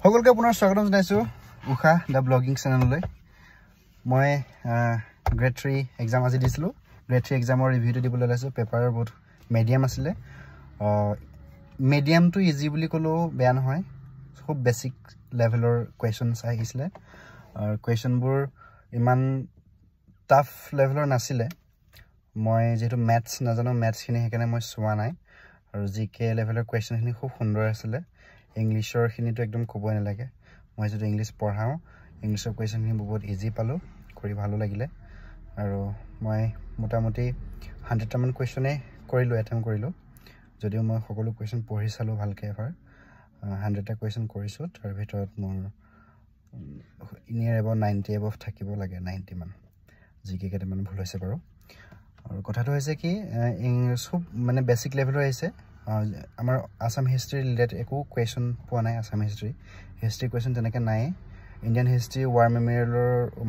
সকলকে পুনৰ স্বাগতম জনাইছো উখা দা ব্লগিং চেনেললৈ মই গ্ৰেড 3 এক্সাম আজি দিছিলো গ্ৰেড 3 এক্সামৰ ৰিভিউটো দিবলৈ লৈছো পেপাৰৰ বহুত মিডিয়াম আছিল মিডিয়াম টু ইজি বুলি কলো বেয়া নহয় খুব বেসিক লেভেলৰ কোৱেশ্চনছ আহিছিল আৰু কোৱেশ্চনবোৰ ইমান টাফ লেভেলৰ নাছিল মই যেটো ম্যাথছ নাজানো ম্যাথছখিনি হেকানে মই সোৱা নাই আৰু জিকে লেভেলৰ কোৱেশ্চনখিনি খুব সুন্দৰ আছিল ইংলিশৰ খিনিটো একদম কবই নালাগে মই যেটো ইংলিশ পঢ়াও ইংলিশৰ কোৱেশ্চনখিনি বহুত ইজি পালো কৰি ভালো লাগিলে আৰু মই মোটামুটি 100 টা মান কোৱেশ্চনে কৰিলো এটেম্প কৰিলো যদিও মই সকলো কোৱেশ্চন পঢ়ি চালো ভালকে এবাৰ 100 টা কোৱেশ্চন কৰিছো তাৰ ভিতৰত মোৰ নিয়াৰ এবাউট 90 এবাউট থাকিব লাগে 90 মান জিকে কেতে মান ভুল হৈছে বাৰু আৰু কথাটো হৈছে কি সব মানে বেসিক লেভেলৰ আছে আমাৰ আসাম হিষ্ট্ৰি ৰিলেটেড একো কোৱেশ্চন পোৱা নাই আসাম হিষ্ট্ৰি কোৱেশ্চন তেনেকে নাই ইণ্ডিয়ান হিষ্ট্ৰি ৱাৰ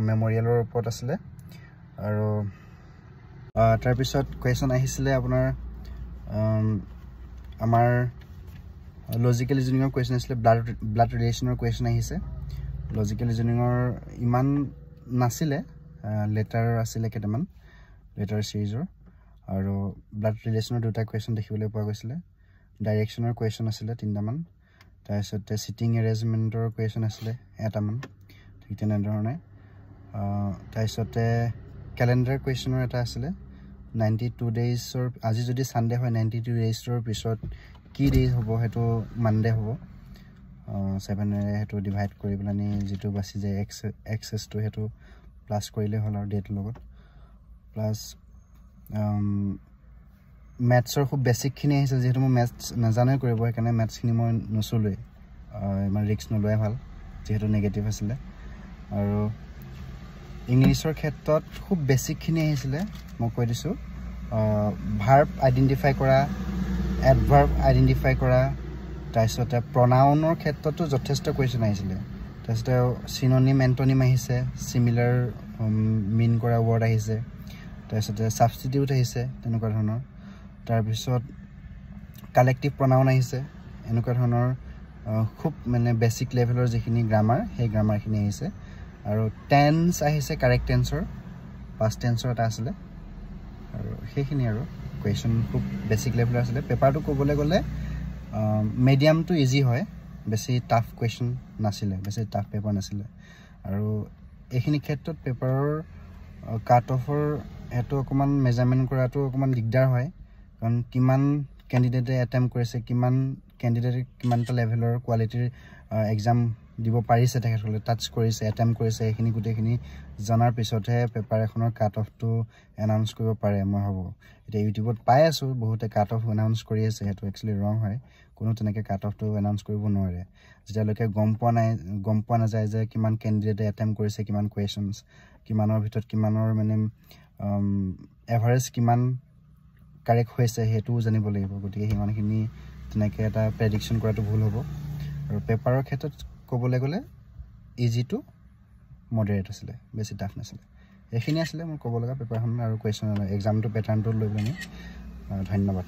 মেমৰিয়েলৰ ওপৰত আছিল আৰু তাৰ পিছত কোৱেশ্চন আহিছিল আপোনাৰ আমাৰ লজিকেল ৰিজনিংৰ কোৱেশ্চন আছিল ব্লাড ৰিলেচনৰ কোৱেশ্চন আহিছে লজিকেল ৰিজনিংৰ ইমান নাছিল লেটাৰ আছিল কেটামান লেটাৰ সিৰিজৰ আৰু ব্লাড ৰিলেচনৰ দুটা কোৱেশ্চন দেখিবলৈ পোৱা গৈছিল ডাইৰেকচনৰ কোৱেশ্চন আছিল তিনটামান তাৰপিছত সিটিং এৰেঞ্জমেন্টৰ কোৱেশ্চন আছিল এটামান ঠিক তেনে ধৰণে তাৰপিছত ক্যালেন্ডাৰ কোৱেশ্চনৰ এটা আছিল 92 ডেজৰ আজি যদি সানডে হয় 92 ডেজৰ পিছত কি ডেজ হ'ব হেতু মানডে হ'ব 7 এৰে হেতু ডিভাইড কৰি পেলানি যেটো বাছি যায় এক্সেস টু হেতু প্লাস কৰিলে হল আৰু ডেট লগত প্লাস ম্যাথছৰ খুব বেসিক খিনি আহিছে যেহেতু মই ম্যাথছ নাজানে কৰিব হেকানে ম্যাথছ খিনি মই নচলুই ইমান ৰিস্ক নলয় ভাল যেহেতু নেগেটিভ আছিল আৰু ইংলিশৰ ক্ষেত্ৰত খুব বেসিক খিনি আহিছিল মই কৈ দিছো ভাৰ্ব আইডেন্টিফাই কৰা এডভাৰ্ব আইডেন্টিফাই কৰা তাৰপিছত প্ৰনাউনৰ ক্ষেত্ৰতো যথেষ্ট কোৱেশ্চন আহিছিল তাৰপিছত সিনোনিম এন্টোনিম আহিছে সিমিলাৰ মিন কৰা ওয়াৰ্ড আহিছে তাৰপিছত সাবস্টিটিউট আহিছে তেনেকুৱা ধৰণৰ তাৰপিছত কালেক্টিভ প্ৰনাউন আহিছে এনেকুৱা ধৰণৰ খুব মানে বেসিক লেভেলৰ যিখিনি গ্ৰামাৰ সেই গ্ৰামাৰখিনি আহিছে আৰু টেন্স আহিছে কাৰেক্ট টেন্সৰ পাষ্ট টেন্সৰ এটা আছিল আৰু সেইখিনি আৰু কোৱেশ্চন খুব বেসিক লেভেলৰ আছিল পেপাৰটো ক'বলৈ গ'লে মিডিয়াম টু ইজি হয় বেছি টাফ কোৱেশ্চন নাছিল বেছি টাফ পেপাৰ নাছিল আৰু এইখিনি ক্ষেত্ৰত পেপাৰৰ কাট অফৰ এটো অকমান মেজাৰমেন্ট কৰাটো অকমান দিগদাৰ হয় কাৰণ কিমান ক্যান্ডিডেটে এটেম্প কৰিছে কিমান ক্যান্ডিডেটে কিমানটা লেভেলৰ কোৱালিটিৰ এক্সাম দিব পাৰিছে তেখেতসকলে টাচ কৰিছে এটেম্প কৰিছে এইখিনি গুটেখিনি জনাৰ পিছতহে পেপাৰ এখনৰ কাট অফটো এনাউন্স কৰিব পাৰে মই ভাবো এটা ইউটিউবত পাই আছো বহুতে কাট অফ এনাউন্স কৰি আছে হেতু একচুয়ালি ৰং হয় কোনো তেনেকে কাট অফটো এনাউন্স কৰিব নোৱাৰে যেতিয়ালৈকে গম পোৱা নাযায় যে কিমান ক্যান্ডিডেটে এটেম্প কৰিছে কিমান কোৱেশ্চনছ কিমানৰ ভিতৰত কিমানৰ মানে এভাৰেজ কিমান কাৰেক্ট হৈছে হেতু জানিব লাগিব গতিকে হিমানখিনি তেনেকে এটা প্ৰেডিকচন কৰাটো ভুল হ'ব আৰু পেপাৰৰ ক্ষেত্ৰত ক'বলৈ গ'লে ইজি টু মডাৰেট আছিল বেছি টাফ নাছিল এইখিনি আছিল মই ক'ব লগা পেপাৰখন আৰু কোৱেশ্চন এক্সামটো প্যাটাৰ্নটো লৈ পেলাই ধন্যবাদ